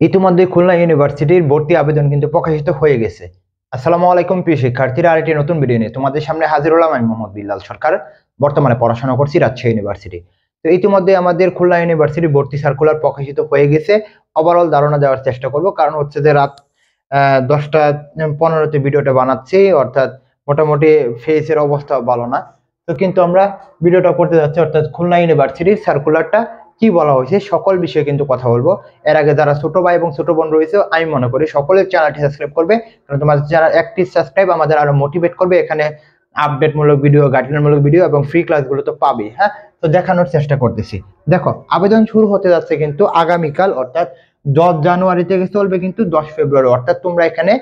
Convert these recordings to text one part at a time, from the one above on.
ইতিমধ্যে খুলনা ইউনিভার্সিটির ভর্তি আবেদন কিন্তু প্রকাশিত হয়ে গেছে। আসসালামু আলাইকুম প্রিয় শিক্ষার্থীরা, আরেকটি নতুন ভিডিও নিয়ে তোমাদের সামনে হাজির হলাম। আমি মোহাম্মদ বিল্লাল সরকার, বর্তমানে পড়াশোনা করছি রাজশাহী ইউনিভার্সিটি। তো ইতিমধ্যে আমাদের খুলনা ইউনিভার্সিটি ভর্তি সার্কুলার প্রকাশিত হয়ে গেছে। ওভারঅল ধারণা দেওয়ার চেষ্টা করব, কারণ হচ্ছে যে রাত 10টা 15তে ভিডিওটা বানাচ্ছি, অর্থাৎ মোটামুটি ফেসের অবস্থা ভালো না। তো কিন্তু আমরা ভিডিওটা করতে যাচ্ছি, অর্থাৎ খুলনা ইউনিভার্সিটির সার্কুলারটা কি বলা হয়েছে সকল বিষয়ে কিন্তু কথা বলবো। এর আগে যারা ছোট ভাই এবং ছোট বোন রয়েছে, আমি মনে করি সকলের চ্যানেলটি সাবস্ক্রাইব করবে, কারণ তোমাদের চ্যানেল একটি সাবস্ক্রাইব আমাদের আরো মোটিভেট করবে। এখানে আপডেটমূলক ভিডিও, গাইডলাইনমূলক ভিডিও এবং ফ্রি ক্লাসগুলো তো পাবে। হ্যাঁ, তো দেখানোর চেষ্টা করতেছি। দেখো, আবেদন শুরু হতে যাচ্ছে কিন্তু আগামীকাল, অর্থাৎ 10 জানুয়ারি থেকে চলবে কিন্তু 10 ফেব্রুয়ারি। অর্থাৎ তোমরা এখানে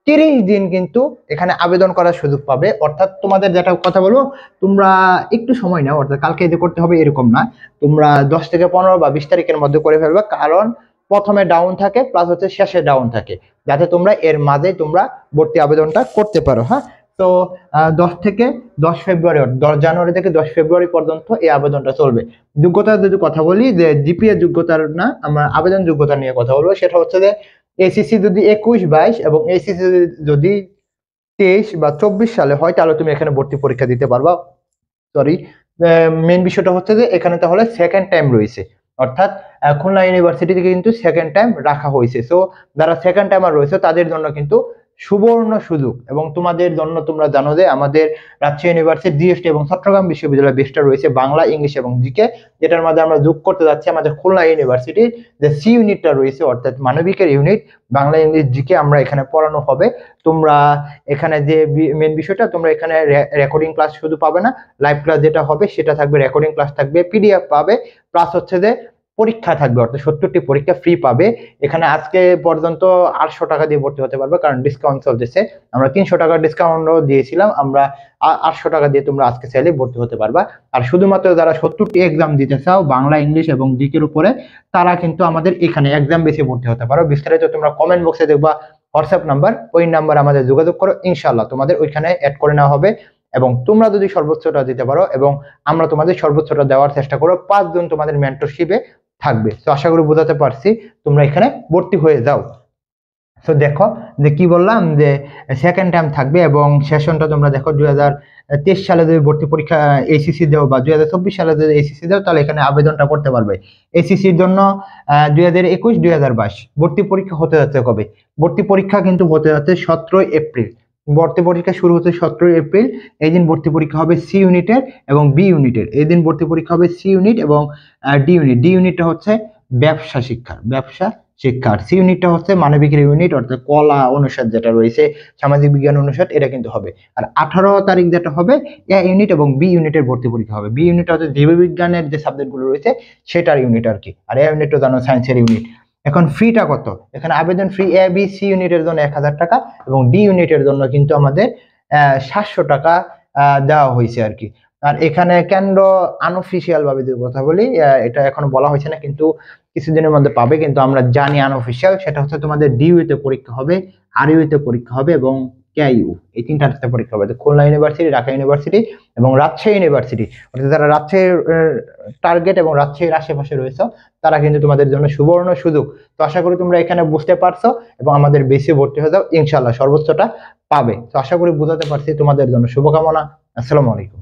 30 দিন কিন্তু এখানে আবেদন করার সুযোগ পাবে। অর্থাৎ তোমাদের যেটা কথা বলবো, তোমরা একটু সময় নাও, অর্থাৎ কালকে যে করতে হবে এরকম না। তোমরা 10 থেকে 15 বা 20 তারিখের মধ্যে করে ফেলবে, কারণ প্রথমে ডাউন থাকে প্লাস হচ্ছে শেষে ডাউন থাকে, যাতে তোমরা এর মাঝে তোমরা ভর্তি আবেদনটা করতে পারো। হ্যাঁ, তো 10 ফেব্রুয়ারি 10 জানুয়ারি থেকে 10 ফেব্রুয়ারি পর্যন্ত এই আবেদনটা চলবে। যোগ্যতার যদি কথা বলি, যে জিপিএ যোগ্যতার না, আমরা আবেদন যোগ্যতা নিয়ে কথা বলবো। সেটা হচ্ছে যে এসিসি যদি 21-22 এবং এসিসি যদি 23 বা 24 সালে হয়, তাহলে তুমি এখানে ভর্তি পরীক্ষা দিতে পারবা। সরি, মেন বিষয়টা হচ্ছে যে এখানে তাহলে সেকেন্ড টাইম রয়েছে, অর্থাৎ খুলনা ইউনিভার্সিটিতে কিন্তু সেকেন্ড টাইম রাখা হয়েছে। সো যারা সেকেন্ড টাইমার রয়েছে তাদের জন্য কিন্তু সুবর্ণ সুযোগ। এবং তোমাদের জন্য তোমরা জানো যে আমাদের রাজশাহী ইউনিভার্সিটি, জিএসটি এবং চট্টগ্রাম বিশ্ববিদ্যালয় বেসটা রয়েছে বাংলা, ইংলিশ এবং জিকে, যেটার মধ্যে আমরা যোগ করতে যাচ্ছি আমাদের খুলনা ইউনিভার্সিটির যে সি ইউনিটটা রয়েছে, অর্থাৎ মানবিকের ইউনিট, বাংলা, ইংলিশ, জিকে আমরা এখানে পড়ানো হবে। তোমরা এখানে যে মেন বিষয়টা, তোমরা এখানে রেকর্ডিং ক্লাস শুধু পাবে না, লাইভ ক্লাস যেটা হবে সেটা থাকবে, রেকর্ডিং ক্লাস থাকবে, পিডিএফ পাবে, প্লাস হচ্ছে যে পরীক্ষা থাকবে, অর্থাৎ 70টি পরীক্ষা ফ্রি পাবে। এখানে আজকে পর্যন্ত 800 টাকা দিয়ে ভর্তি হতে পারবে, কারণ ডিসকাউন্ট চলতেছে। আমরা 300 টাকার ডিসকাউন্টও দিয়েছিলাম, আমরা 800 টাকা দিয়ে তোমরা আজকে চাইলে ভর্তি হতে পারবা। আর শুধুমাত্র যারা 70টি এক্সাম দিতে চাও বাংলা, ইংলিশ এবং জিকের উপরে, তারা কিন্তু আমাদের এখানে এক্সাম বেসে ভর্তি হতে পারো। বিস্তারিত তোমরা কমেন্ট বক্সে দেখবা হোয়াটসঅ্যাপ নাম্বার, ওই নাম্বার আমাদের যোগাযোগ করো, ইনশাল্লাহ তোমাদের ওইখানে অ্যাড করে নেওয়া হবে। এবং তোমরা যদি সর্বোচ্চটা দিতে পারো, এবং আমরা তোমাদের সর্বোচ্চটা দেওয়ার চেষ্টা করো, 5 জন তোমাদের মেন্টরশিপে থাকবে। তো আশা করি বোঝাতে পারছি, তোমরা এখানে ভর্তি হয়ে যাও। তো দেখো যে কি বললাম, যে সেকেন্ড টাইম থাকবে এবং সেশনটা তোমরা দেখো 2023 সালে যদি ভর্তি পরীক্ষা এসিসি দাও বা 2024 সালে যদি এসিসি দাও, তাহলে এখানে আবেদনটা করতে পারবে। এসিসির জন্য 2021-2022 ভর্তি পরীক্ষা হতে যাচ্ছে কবে? ভর্তি পরীক্ষা কিন্তু হতে যাচ্ছে 17 এপ্রিল। ভর্তি পরীক্ষা শুরু হচ্ছে 17 এপ্রিল। এই দিন ভর্তি পরীক্ষা হবে সি ইউনিটের এবং বি ইউনিটের। এই দিন ভর্তি পরীক্ষা হবে সি ইউনিট এবং ডি ইউনিট। ডি ইউনিটটা হচ্ছে ব্যবসা শিক্ষার। সি ইউনিটটা হচ্ছে মানবিকের ইউনিট, অর্থাৎ কলা অনুষদ যেটা রয়েছে, সামাজিক বিজ্ঞান অনুষদ, এটা কিন্তু হবে। আর 18 তারিখ যেটা হবে, এ ইউনিট এবং বি ইউনিটের ভর্তি পরীক্ষা হবে। বি ইউনিট হচ্ছে জীববিজ্ঞানের যে সাবজেক্টগুলো রয়েছে সেটার ইউনিট আর কি। আর এ ইউনিটটা জানো সায়েন্সের ইউনিট। এখন ফ্রিটা কত? এখানে আবেদন ফ্রি এ বি সি ইউনিটের জন্য 1000 টাকা এবং ডি ইউনিটের জন্য কিন্তু আমাদের 700 টাকা দেওয়া হয়েছে আর কি। আর এখানে কেন্দ্র আনঅফিসিয়াল ভাবে যদি কথা বলি, এটা এখনো বলা হয়েছে না, কিন্তু কিছুদিনের মধ্যে পাবে। কিন্তু আমরা জানি আনঅফিসিয়াল, সেটা হচ্ছে তোমাদের ডিইউতে পরীক্ষা হবে, আরইউতে পরীক্ষা হবে এবং কেইউ, এই তিনটাতে পরীক্ষা হবে। খুলনা ইউনিভার্সিটি, ঢাকা ইউনিভার্সিটি এবং রাজশাহী ইউনিভার্সিটি, অর্থাৎ যারা রাজশাহীর টার্গেট এবং রাজশাহীর আশেপাশে রয়েছে, তারা কিন্তু তোমাদের জন্য সুবর্ণ সুযোগ। তো আশা করি তোমরা এখানে বুঝতে পারছো এবং আমাদের বেশি ভর্তি হয়ে যাও, ইনশাল্লাহ সর্বোচ্চটা পাবে। তো আশা করি বোঝাতে পারছি। তোমাদের জন্য শুভকামনা। আসসালামু আলাইকুম।